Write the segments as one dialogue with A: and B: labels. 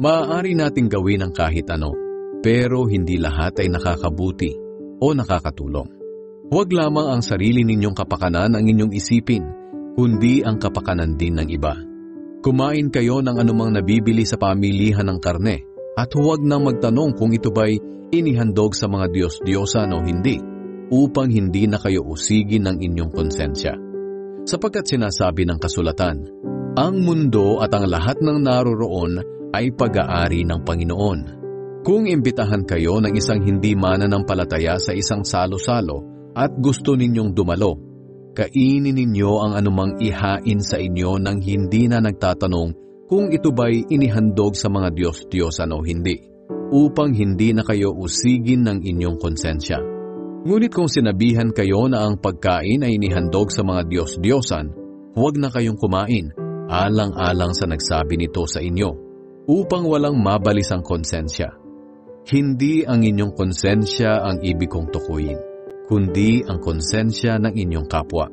A: Maaari nating gawin ang kahit ano, pero hindi lahat ay nakakabuti o nakakatulong. Huwag lamang ang sarili ninyong kapakanan ang inyong isipin, kundi ang kapakanan din ng iba. Kumain kayo ng anumang nabibili sa pamilihan ng karne, at huwag nang magtanong kung ito ba'y inihandog sa mga Diyos-Diyosan o hindi, upang hindi na kayo usigin ng inyong konsensya. Sapagkat sinasabi ng kasulatan, ang mundo at ang lahat ng naroroon ay pag-aari ng Panginoon. Kung imbitahan kayo ng isang hindi mananampalataya sa isang salo-salo at gusto ninyong dumalo, kainin ninyo ang anumang ihain sa inyo nang hindi na nagtatanong kung ito ba'y inihandog sa mga Diyos-Diyosan o hindi, upang hindi na kayo usigin ng inyong konsensya. Ngunit kung sinabihan kayo na ang pagkain ay inihandog sa mga Diyos-Diyosan, huwag na kayong kumain, alang-alang sa nagsabi nito sa inyo, upang walang mabalis ang konsensya. Hindi ang inyong konsensya ang ibig kong tukuyin, kundi ang konsensya ng inyong kapwa.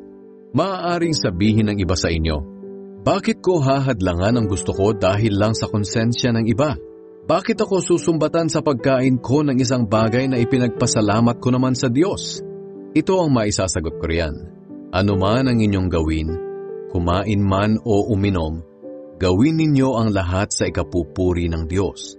A: Maaaring sabihin ng iba sa inyo, bakit ko hahadlangan ang gusto ko dahil lang sa konsensya ng iba? Bakit ako susumbatan sa pagkain ko ng isang bagay na ipinagpasalamat ko naman sa Diyos? Ito ang maisasagot ko riyan. Ano man ang inyong gawin, kumain man o uminom, gawin ninyo ang lahat sa ikapupuri ng Diyos.